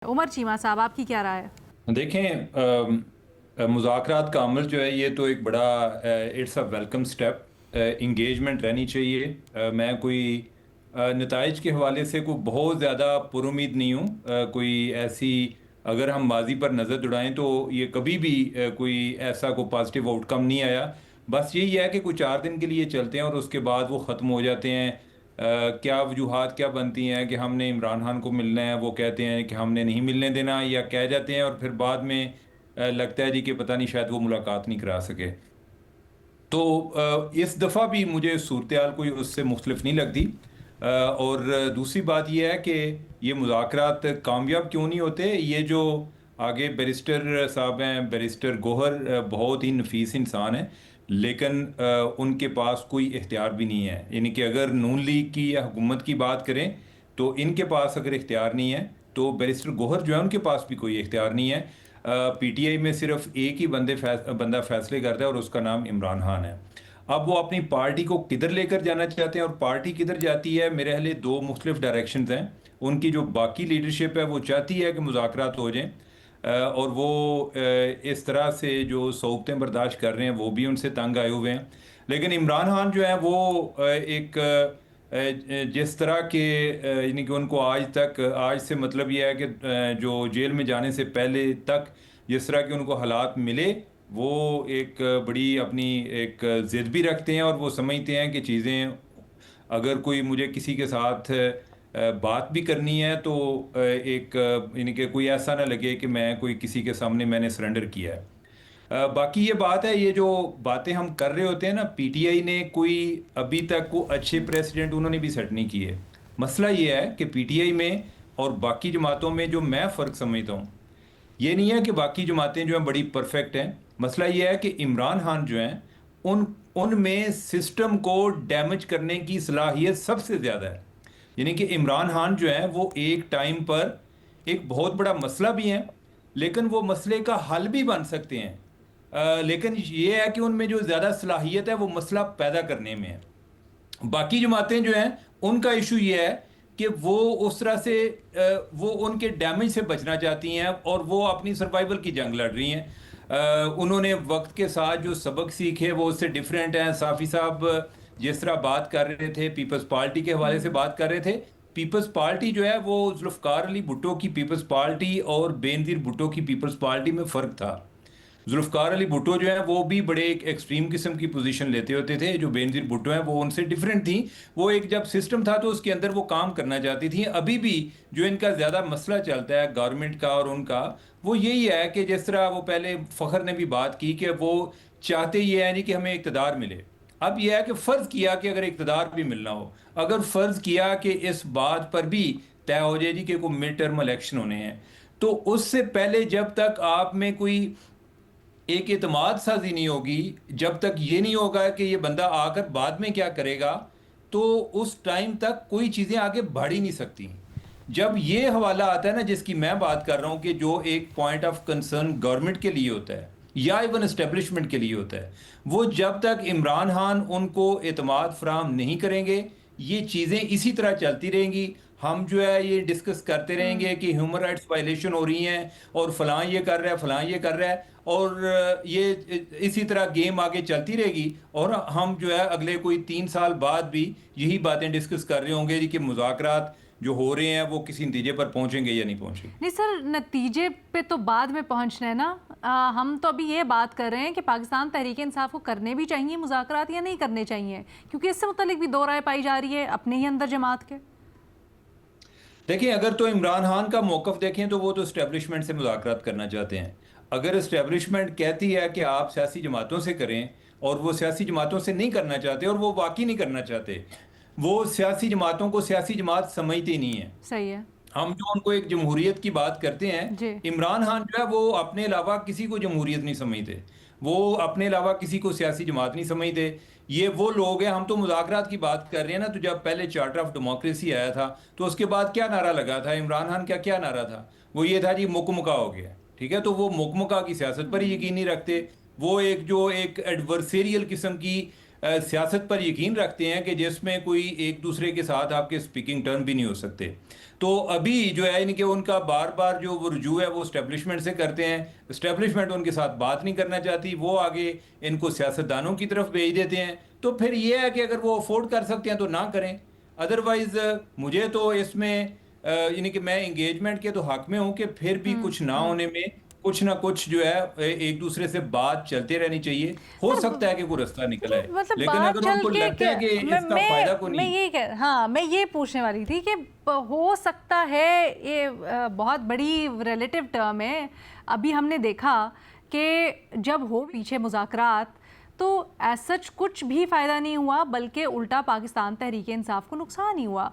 उमर चीमा साहब, आपकी क्या राय है? देखें, मुज़ाकरात का अमल जो है ये तो एक बड़ा it's a welcome step. Engagement रहनी चाहिए। मैं कोई नताइज के हवाले से कोई बहुत ज़्यादा पुरुमीद नहीं हूँ। कोई ऐसी, अगर हम माजी पर नज़र दौड़ाएं तो ये कभी भी कोई ऐसा कोई पॉजिटिव आउटकम नहीं आया। बस यही है कि कुछ 4 दिन के लिए चलते हैं और उसके बाद वो ख़त्म हो जाते हैं। क्या वजूहात क्या बनती हैं कि हमने इमरान खान को मिलना है, वो कहते हैं कि हमने नहीं मिलने देना, या कह जाते हैं और फिर बाद में लगता है जी कि पता नहीं शायद वो मुलाकात नहीं करा सके। तो इस दफ़ा भी मुझे सूरत हाल कोई उससे मुख्तलिफ नहीं लगती। और दूसरी बात यह है कि ये मुज़ाकरात कामयाब क्यों नहीं होते। ये जो आगे बैरिस्टर साहब हैं, बैरिस्टर गोहर बहुत ही नफीस इंसान है, लेकिन उनके पास कोई इख्तियार भी नहीं है। यानी कि अगर नून लीग की या हुकूमत की बात करें तो इनके पास अगर इख्तियार नहीं है, तो बैरिस्टर गोहर जो है उनके पास भी कोई इख्तियार नहीं है। पीटीआई में सिर्फ एक ही बंदा फैसले करता है और उसका नाम इमरान खान है। अब वो अपनी पार्टी को किधर लेकर जाना चाहते हैं और पार्टी किधर जाती है, मेरे ख्याल दो मुख्तलिफ डायरेक्शंस हैं। उनकी जो बाकी लीडरशिप है वो चाहती है कि मुज़ाकरात हो जाएं, और वो इस तरह से जो सौगतें बर्दाश्त कर रहे हैं वो भी उनसे तंग आए हुए हैं। लेकिन इमरान खान जो है वो एक जिस तरह के यानी कि उनको आज तक, आज से मतलब ये है कि जो जेल में जाने से पहले तक जिस तरह के उनको हालात मिले, वो एक बड़ी अपनी एक जिद भी रखते हैं और वो समझते हैं कि चीज़ें, अगर कोई मुझे किसी के साथ बात भी करनी है तो एक यानी कि कोई ऐसा ना लगे कि मैं कोई किसी के सामने मैंने सरेंडर किया है। बाकी ये बात है, ये जो बातें हम कर रहे होते हैं ना, पीटीआई ने कोई अभी तक को अच्छे प्रेसिडेंट उन्होंने भी सेट नहीं किए। मसला ये है कि पीटीआई में और बाकी जमातों में जो मैं फ़र्क समझता हूँ, ये नहीं है कि बाकी जमातें जो हैं बड़ी परफेक्ट हैं। मसला ये है कि इमरान खान जो हैं, उन उनमें सिस्टम को डैमेज करने की सलाहियत सबसे ज़्यादा है। यानी कि इमरान खान जो है वो एक टाइम पर एक बहुत बड़ा मसला भी है, लेकिन वो मसले का हल भी बन सकते हैं। लेकिन ये है कि उनमें जो ज़्यादा सलाहियत है वो मसला पैदा करने में है। बाकी जमातें जो हैं उनका इशू ये है कि वो उस तरह से वो उनके डैमेज से बचना चाहती हैं और वो अपनी सर्वाइवल की जंग लड़ रही हैं। उन्होंने वक्त के साथ जो सबक सीखे वो उससे डिफरेंट हैं। साफ़ी साहब जिस तरह बात कर रहे थे, पीपल्स पार्टी के हवाले से हम्म। बात कर रहे थे। पीपल्स पार्टी जो है वो जुल्फ़कार अली भुट्टो की पीपल्स पार्टी और बेनज़ीर भुट्टो की पीपल्स पार्टी में फ़र्क था। जुल्फ़कार अली भुट्टो जो है वो भी बड़े एक एक्सट्रीम किस्म की पोजीशन लेते होते थे। जो बेनज़ीर भुट्टो हैं वो उनसे डिफरेंट थी। वो एक जब सिस्टम था तो उसके अंदर वो काम करना चाहती थी। अभी भी जो इनका ज़्यादा मसला चलता है गवर्नमेंट का और उनका, वो यही है कि जिस तरह वो पहले फ़खर ने भी बात की कि वो चाहते ये है नहीं कि हमें इक़्तिदार मिले। अब यह है कि फ़र्ज़ किया कि अगर इक़्तिदार भी मिलना हो, अगर फ़र्ज़ किया कि इस बात पर भी तय हो जाए जी कि कोई मिड टर्म इलेक्शन होने हैं, तो उससे पहले जब तक आप में कोई एक एतमाद साजी नहीं होगी, जब तक ये नहीं होगा कि ये बंदा आकर बाद में क्या करेगा, तो उस टाइम तक कोई चीज़ें आगे बढ़ ही नहीं सकती। जब ये हवाला आता है ना जिसकी मैं बात कर रहा हूँ, कि जो एक पॉइंट ऑफ कंसर्न गवर्नमेंट के लिए होता है या इवन एस्टेब्लिशमेंट के लिए होता है, वो जब तक इमरान खान उनको एतमाद फराहम नहीं करेंगे, ये चीज़ें इसी तरह चलती रहेंगी। हम जो है ये डिस्कस करते रहेंगे हम्म। कि ह्यूमन राइट्स वायलेशन हो रही हैं और फलां ये कर रहा है, फलां ये कर रहा है, और ये इसी तरह गेम आगे चलती रहेगी। और हम जो है अगले कोई 3 साल बाद भी यही बातें डिस्कस कर रहे होंगे कि मुज़ाकरात जो हो रहे हैं वो किसी नतीजे पर पहुंचेंगे या नहीं पहुंचेंगे। नहीं सर, नतीजे पे तो बाद में पहुंचना है ना। हम तो अभी ये बात कर रहे हैं कि पाकिस्तान तहरीक इंसाफ को करने भी चाहिए मुज़ाकरात या नहीं करने चाहिए, क्योंकि इससे मुतालिक भी दो राय पाई जा रही है अपने ही अंदर जमात के। देखिए, अगर तो इमरान खान का मौकफ देखें तो वो तो इस्टेब्लिशमेंट से मुज़ाकरात करना चाहते हैं। अगर इस्टेब्लिशमेंट कहती है कि आप सियासी जमातों से करें और वो सियासी जमातों से नहीं करना चाहते और वो वाकई नहीं करना चाहते, वो सियासी जमातों को सियासी जमात समझती नहीं है। सही है। हम जो उनको एक जमहूरियत की बात करते हैं, जी। इमरान खान जो है वो अपने अलावा किसी को जमहूरियत नहीं समझते। वो अपने अलावा किसी को सियासी जमात नहीं समझते। ये वो लोग हैं, हम तो मुज़ाकरात की बात कर रहे हैं ना, तो जब पहले चार्टर ऑफ डेमोक्रेसी आया था तो उसके बाद क्या नारा लगा था इमरान खान का, क्या नारा था? वो ये था जी मुकमुका हो गया। ठीक है, तो वो मुकमुका की सियासत पर ही यकीन नहीं रखते। वो एक जो एक एडवर्सेरियल किस्म की सियासत पर यकीन रखते हैं कि जिसमें कोई एक दूसरे के साथ आपके स्पीकिंग टर्म भी नहीं हो सकते। तो अभी जो है इनके उनका बार बार जो वो रुजू है वो इस्टेब्लिशमेंट से करते हैं, इस्टेब्लिशमेंट उनके साथ बात नहीं करना चाहती, वो आगे इनको सियासतदानों की तरफ भेज देते हैं। तो फिर ये है कि अगर वो अफोर्ड कर सकते हैं तो ना करें। अदरवाइज मुझे तो इसमें यानी कि मैं इंगेजमेंट के तो हक में हूँ कि फिर भी कुछ ना होने में कुछ ना कुछ जो है एक दूसरे से बात चलते रहनी चाहिए। हो सकता है कि कोई रास्ता निकल आए, मतलब लेकिन बात अगर चल उनको के लगता है कि इसका फायदा को मैं नहीं। ये कह हाँ मैं ये पूछने वाली थी कि हो सकता है ये बहुत बड़ी रिलेटिव टर्म है। अभी हमने देखा कि जब हो पीछे मुज़ाकरात तो एज सच कुछ भी फ़ायदा नहीं हुआ, बल्कि उल्टा पाकिस्तान तहरीक इंसाफ को नुकसान ही हुआ।